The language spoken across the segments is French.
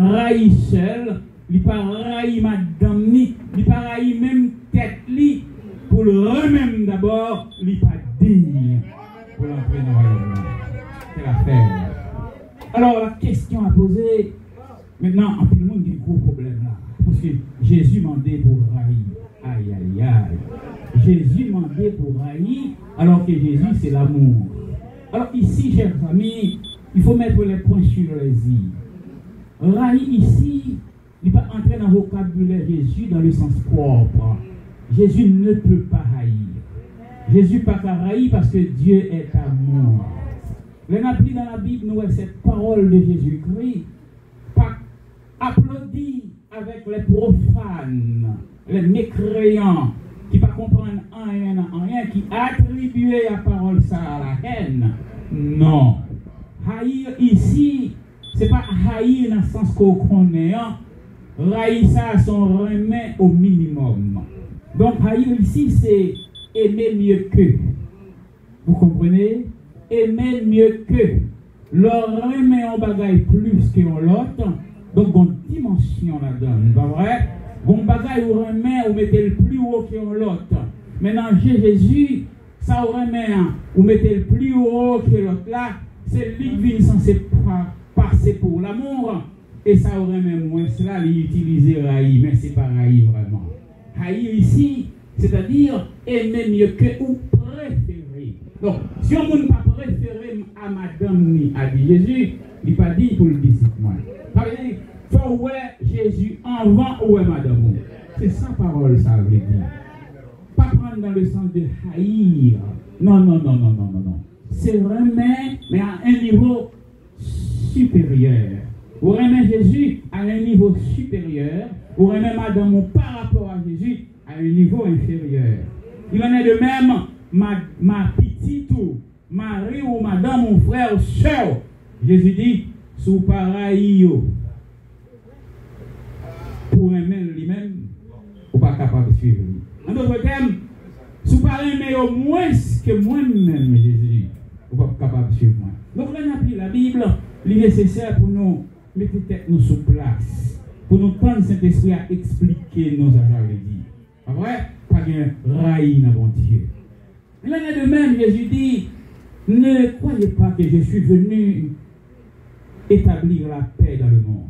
raï seul, il pas raï madame ni, il pas raï même tête li, pour le remettre d'abord, il pas digne pour l'entrer dans le royaume. C'est l'affaire. Alors la question à poser, maintenant, en tout le monde a un gros problème là. Parce que Jésus demandait pour raï. Aïe, aïe, aïe. Jésus demandait pour raï, alors que Jésus c'est l'amour. Alors ici, chers amis, il faut mettre les points sur les i. Raï ici, il va entrer dans le vocabulaire Jésus dans le sens propre. Jésus ne peut pas haïr. Jésus pas haïr parce que Dieu est amour. Les applis dans la Bible, nous avons cette parole de Jésus-Christ, pas applaudi avec les profanes, les mécréants, qui ne comprennent rien, qui attribuent la parole ça à la haine. Non. Haïr ici, ce n'est pas haïr dans le sens qu'on connaît. Haïr ça, son remède au minimum. Donc haïr ici, c'est aimer mieux que. Vous comprenez? Aimer mieux que. Leur remet en bagaille plus que l'autre. Donc, une dimension là-dedans. Pas vrai? Bon bagaille ou remet ou mettez le plus haut que l'autre. Maintenant, Jésus, ça ou remet ou mettez le plus haut que l'autre là. C'est lui qui vient censé passer pour l'amour. Et ça ou remet moins cela, il utilise raï, mais c'est pas raï vraiment. Haïr ici, c'est-à-dire aimer mieux que ou préférer. Donc, si on ne pas préférer à madame ni à Jésus, il n'est pas dit pour le disciple. Par exemple, il faut ouais Jésus avant ou madame. C'est sa parole, ça veut dire. Pas prendre dans le sens de haïr. Non. C'est remettre, mais à un niveau supérieur. Vous remettez Jésus à un niveau supérieur. Vous remettez madame par rapport à Jésus à un niveau inférieur. Il en est de même, ma petite ou Marie ou madame ou frère ou soeur. Jésus dit, sous pareil, pour aimer lui-même, ou pas capable de suivre lui. En d'autres termes, sous pareil, mais au moins que moi-même, Jésus, ou pas capable de suivre moi. Donc là, on a pris la Bible, il est nécessaire pour nous mettre nous sur place, pour nous prendre cet esprit à expliquer nos affaires. Pas vrai? Pas de raï dans bon Dieu. Il en est de même, Jésus dit, ne croyez pas que je suis venu établir la paix dans le monde.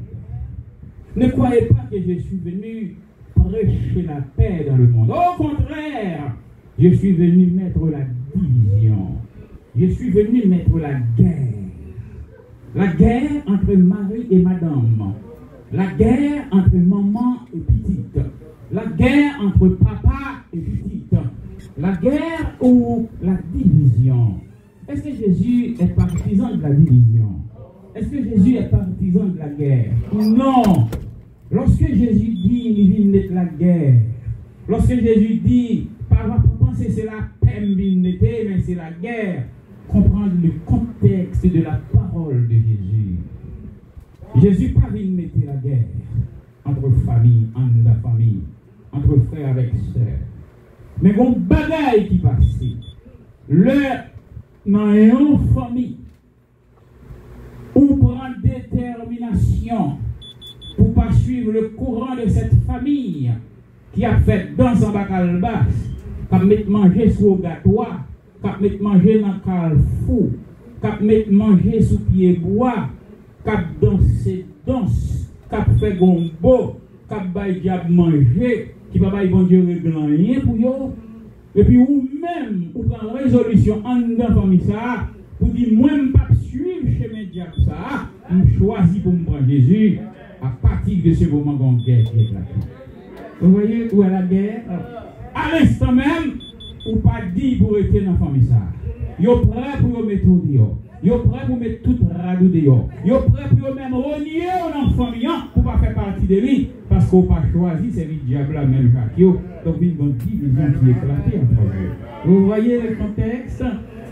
Ne croyez pas que je suis venu prêcher la paix dans le monde. Au contraire, je suis venu mettre la division. Je suis venu mettre la guerre. La guerre entre Marie et madame. La guerre entre maman et petite. La guerre entre papa et petite. La guerre ou la division. Est-ce que Jésus est partisan de la division? Est-ce que Jésus est partisan de la guerre? Non. Lorsque Jésus dit, il vient mettre la guerre. Lorsque Jésus dit, pas penser c'est la peine, mais c'est la guerre. Comprendre le contexte de la parole de Jésus. Jésus pas venu mettre la guerre entre famille, entre frères avec sœurs. Mais bon bagaille qui passe. Dans une famille, ou prend détermination pour pas suivre le courant de cette famille qui a fait dans un bacal basse, qui a mis manger sous le gâteau, qui a mis manger dans le carrefour, qui a mis manger sous pied bois, qui a dansé danse, qui a fait gombo, qui a baillé diable manger, qui va bailler bon Dieu rien pour eux. Et puis ou même, ou prend résolution en dans la famille ça, pour dire moi je ne pas suivre chez mes diables ça, je choisis pour me prendre Jésus à partir de ce moment qu'on guerre qui est là. Vous voyez où est la guerre? À l'instant même, ou pas dit pour être dans la famille ça. Ils sont prêts pour mettre tout dehors. Ils sont prêts pour mettre tout radou dehors. Ils sont prêts pour même renier dans la famille pour ne pas faire partie de lui. Parce qu'on n'a pas choisi, c'est le diable là même Kakio. Donc il y a une division qui est éclatée entre eux. Vous voyez le contexte?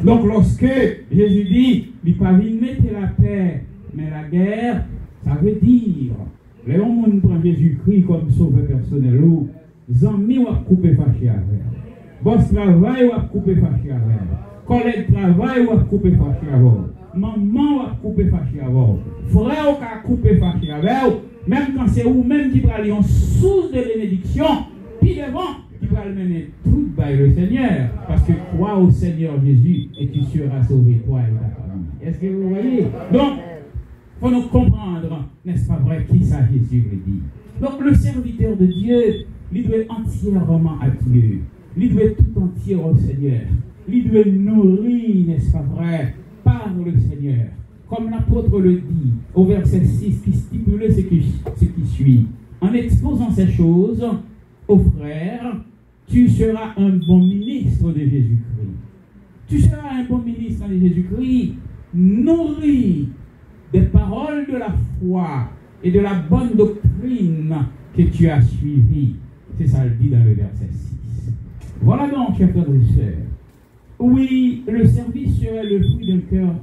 Donc lorsque Jésus dit, il ne pas venir mettre la paix, mais la guerre, ça veut dire, les hommes prennent Jésus-Christ comme sauveur personnel, ou amis ou à couper fâché avec. Boss travail ou à couper fâché avec. Collègue travail ou à couper fâché avec. maman va couper fâché avec vous. Frère va couper fâché avec vous. Même quand c'est vous-même qui va aller en source de bénédiction, puis devant, qui va le mener tout par le Seigneur. Parce que crois au Seigneur Jésus et tu seras sauvé, toi et ta famille. Est-ce que vous voyez? Donc, il faut nous comprendre, n'est-ce pas vrai, qui ça Jésus veut dire. Donc, le serviteur de Dieu, il doit entièrement à Dieu. Il doit tout entier au Seigneur. Il doit nourrir, n'est-ce pas vrai, par le Seigneur. Comme l'apôtre le dit au verset 6 qui stipule ce qui suit. En exposant ces choses aux frères, tu seras un bon ministre de Jésus-Christ. Tu seras un bon ministre de Jésus-Christ, nourri des paroles de la foi et de la bonne doctrine que tu as suivie. C'est ça le dit dans le verset 6. Voilà donc, chers frères et sœurs. Oui, le service serait le fruit d'un cœur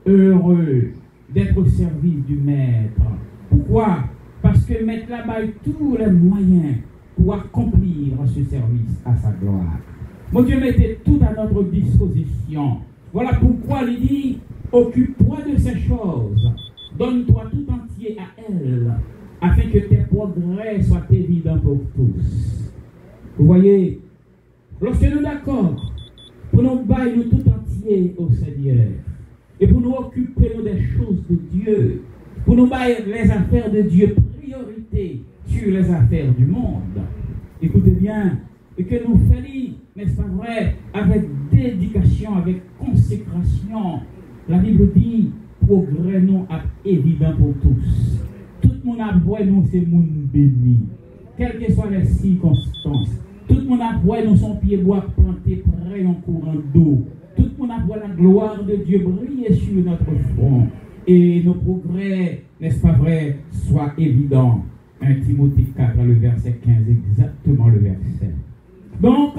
heureux d'être au service du Maître. Pourquoi? Parce que Maître là-bas a tous les moyens pour accomplir ce service à sa gloire. Mon Dieu mettait tout à notre disposition. Voilà pourquoi il dit, occupe-toi de ces choses, donne-toi tout entier à elles, afin que tes progrès soient évidents pour tous. Vous voyez, lorsque nous sommes d'accord, pour nous bailler tout entier au Seigneur, et pour nous occuper des choses de Dieu, pour nous bailler les affaires de Dieu, priorité sur les affaires du monde. Écoutez bien, et que nous fassions, n'est-ce pas vrai, avec dédication, avec consécration. La Bible dit, progrès nous est évident pour tous. Tout le monde a voix, nous, c'est monde béni. Quelles que soient les circonstances. Tout le monde a voix, nous, son pied bois planté près en courant d'eau. Tout le monde a voix, la gloire de Dieu briller sur notre front. Et nos progrès, n'est-ce pas vrai, soient évidents. 1 Timothée 4, le verset 15, exactement le verset. Donc,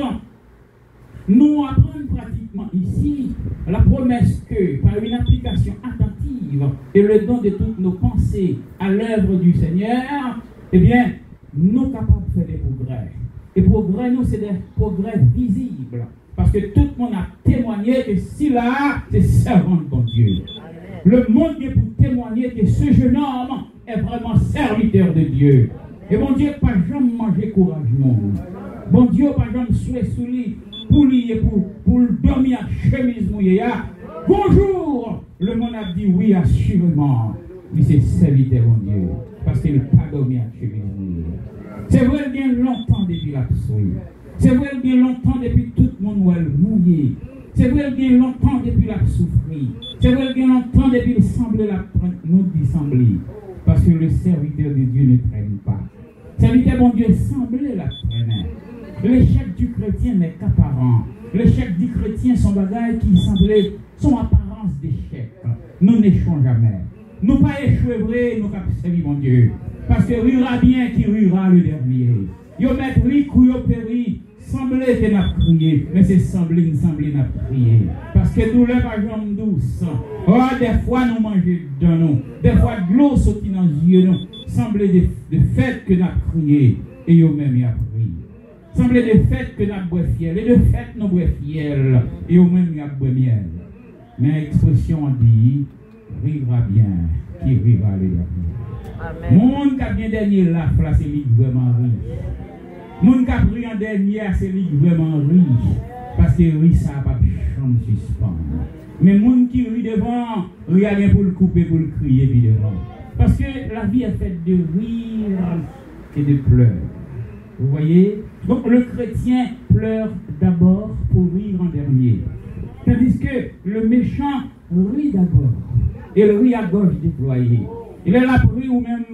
nous apprenons pratiquement ici la promesse que, par une application attentive et le don de toutes nos pensées à l'œuvre du Seigneur, eh bien, nous sommes capables de faire des progrès. Et progrès, nous, c'est des progrès visibles. Parce que tout le monde a témoigné que si là, c'est servant de bon Dieu. Le monde est pour témoigner que ce jeune homme est vraiment serviteur de Dieu. Et bon Dieu, pas jamais manger couragement. Bon Dieu, pas jamais souhait sous lui, pour lui et pour dormir à chemise mouillée. Bonjour! Le monde a dit oui, assurément. Lui, c'est serviteur, mon Dieu. Parce qu'il n'a pas dormi à chemise mouillée. C'est vrai, bien longtemps depuis la souille. C'est vrai, bien longtemps depuis tout le monde où elle mouillé. C'est vrai, bien longtemps depuis la souffrir. C'est vrai, bien longtemps depuis le semblé la nous dissembler. Parce que le serviteur de Dieu ne traîne pas. Serviteur, bon Dieu, semblait la traîner. L'échec du chrétien n'est qu'apparent. L'échec du chrétien, son bagage qui semblait son apparence d'échec. Nous n'échouons jamais. Nous pas échouer vrai, nous avons servi mon Dieu. Parce que rira bien qui rira le dernier. Yo met ric ou yo péri, semblait que n'a prié, mais c'est semblé n'a prié. Parce que nous lève à jambe douce. Oh, des fois nous mangeons dans nous. Des fois de l'eau sortit dans les yeux nous. Semblait de fait que n'a prié. Et yo même y a prié. Semblait de fait que n'a boit fiel. Et de fait nous boit fiel. Et yo même y a boit miel. Mais l'expression dit, rira bien, qui rira le dernier. Monde qui a bien dernier là, c'est lui vraiment riche. Monde qui a pris en dernier, c'est lui vraiment riche. Parce que riche, ça n'a pas de chambre suspendre. Mais monde qui rit devant, rien pour le couper, pour le crier, puis devant. Parce que la vie est faite de rire et de pleurs. Vous voyez? Donc le chrétien pleure d'abord pour rire en dernier. Tandis que le méchant rit d'abord. Et le rit à gauche déployé. Il est là pour rire ou même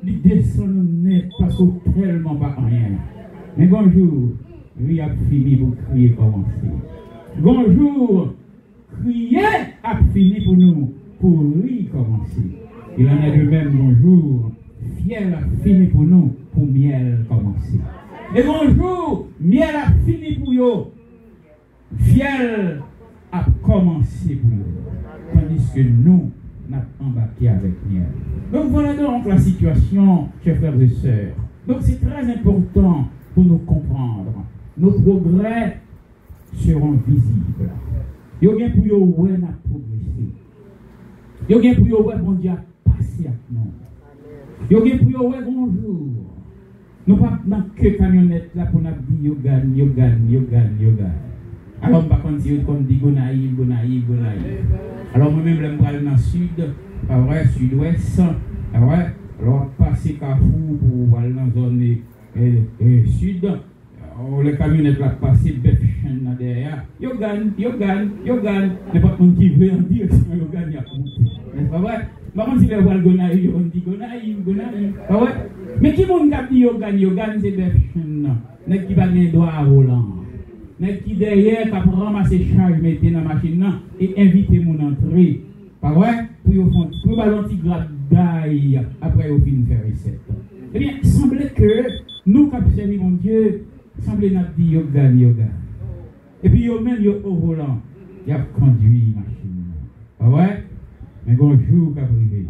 il descend net parce qu'on tellement pas rien. Mais bonjour, lui a fini pour crier commencer. Bonjour, crier a fini pour nous, pour rire commencer. Il en est de même bonjour, fiel a fini pour nous, pour miel commencer. Et bonjour, miel a fini pour nous, fiel a commencé pour nous. Tandis que nous, n'a embarqué avec miel. Donc voilà donc la situation, chers frères et sœurs. Donc c'est très important pour nous comprendre. Nos progrès seront visibles. Il y a bien pour nous où on a progressé. Yo gen pour yo ouais bon Dieu passer avec nous. Yo gen pour yo ouais bonjour. Nous pas dans que camionnette là pour nous dire yo gagne. Alors on va continuer comme dit gonaï. Alors moi-même je vais aller dans le sud, pas vrai, sud-ouest, pas vrai. Alors passer Carrefour pour aller dans la zone sud. Les camionnettes là passer Befchen là derrière. Yo gagne. Mais pas monde qui veut en direction yo gagne à monter. C'est pas vrai. Par contre si les voile gonaï, on dit gonaï. Pas vrai. Mais qui monde qui dit yo gagne c'est Befchen. N'est qui pas gagner droit à volant. N'est qui derrière qui prend ramasser charge mettre dans la machine et inviter mon entrer. Pas vrai. Pour ballon petit grade d'ail après au fin faire recette. Eh bien, il semblait que nous qui observons mon Dieu, semblait nous dire yo gagne. Et puis yo même yo au volant, il a conduit la machine. Pas vrai? Mais bonjour qui privé.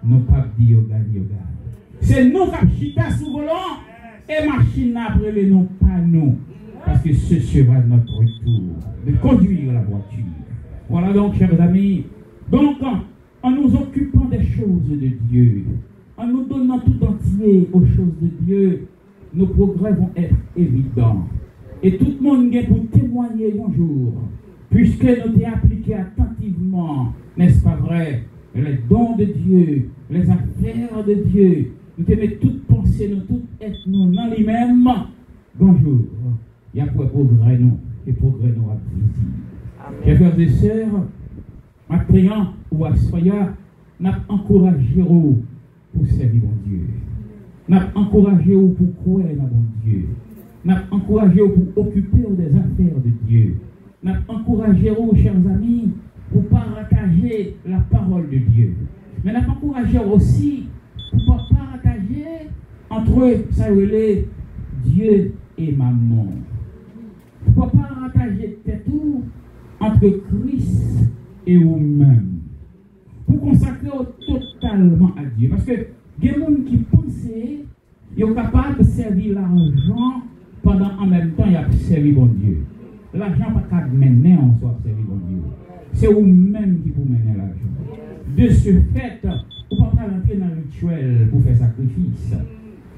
Nous pas dit yo gagne. C'est nous qui chita sous volant et machine après les non pas nous. Parce que ce sera notre retour de conduire la voiture. Voilà donc, chers amis. Donc, en nous occupant des choses de Dieu, en nous donnant tout entier aux choses de Dieu, nos progrès vont être évidents. Et tout le monde vient pour témoigner un jour, puisque nous t'ai appliqué attentivement, n'est-ce pas vrai, les dons de Dieu, les affaires de Dieu, nous t'aimons toute pensée, nous tout être nous dans lui-même. Bonjour, il y a pour progrès nous, et progrès nous à visible. Chers frères et sœurs, maintenant ou à Soya, nous encouragé pour servir mon Dieu. Nous encouragé pour croire dans mon Dieu. Nous encouragé pour occuper des affaires de Dieu. Nous encouragé, chers amis, pour partager la parole de Dieu. Mais nous encouragé aussi pour partager entre ça Dieu et maman. Pour partager tout entre Christ et vous-même. Pour consacrer totalement à Dieu. Parce que il y a des gens qui pensent qu'ils sont capables de servir l'argent pendant en même temps ils ont servi bon Dieu. L'argent n'est pas mener en soi servir bon Dieu. C'est vous-même qui vous menez l'argent. De ce fait, vous ne pouvez pas rentrer dans le rituel pour faire sacrifice.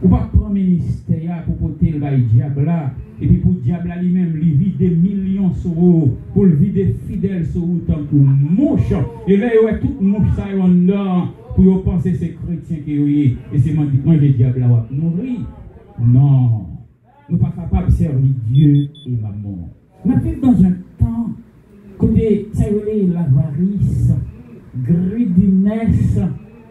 Vous ne pouvez pas prendre le ministère pour porter le diable là. Et puis pour le diable lui-même, il vide des millions sur vous, pour le vider fidèle sur vous, tant que mouche. Et là, il y a toute mouche ça en dedans, pour penser que c'est chrétien qui est. Et c'est moi le diable là, mourir. Non. Nous ne sommes pas capables de servir Dieu et maman. Nous sommes dans un temps, côté, ça y est, l'avarice, greediness,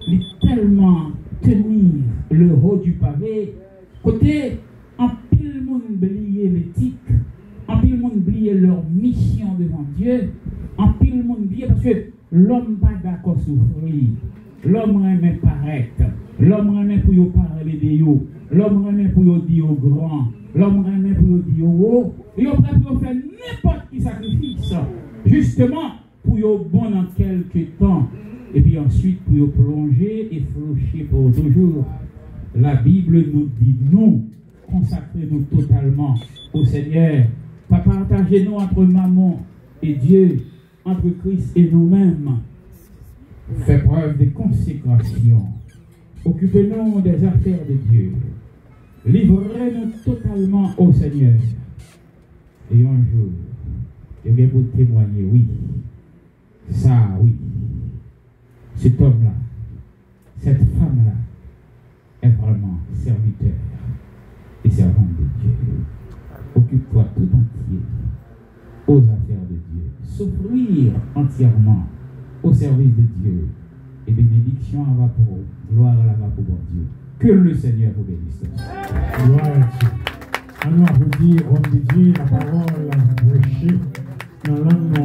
il tellement tenir le haut du pavé, côté, en pile monde oublier l'éthique, en pile monde oublier leur mission devant Dieu, en pile monde oublier parce que l'homme pas d'accord souffrir, l'homme aime paraître, l'homme aime pour y parler de yo, l'homme aime pour y dire au grand, l'homme aime pour y dire au haut, et il prêt pour faire n'importe qui sacrifice, justement pour y bon dans quelques temps, et puis ensuite pour y plonger et floucher pour toujours. La Bible nous dit non. Consacrez-nous totalement au Seigneur. Pas partagez-nous entre maman et Dieu, entre Christ et nous-mêmes. Faites preuve de consécration. Occupez-nous des affaires de Dieu. Livrez-nous totalement au Seigneur. Et un jour, je vais vous témoigner, oui. Ça, oui. Cet homme-là, cette femme-là, est vraiment serviteur et servante de Dieu. Occupe-toi tout entier aux affaires de Dieu. S'offrir entièrement au service de Dieu. Et bénédiction en va pour gloire à la va pour bon Dieu. Que le Seigneur vous bénisse. Gloire à Dieu. Alors, vous dire, on me dit la parole, prêcher dans l'angle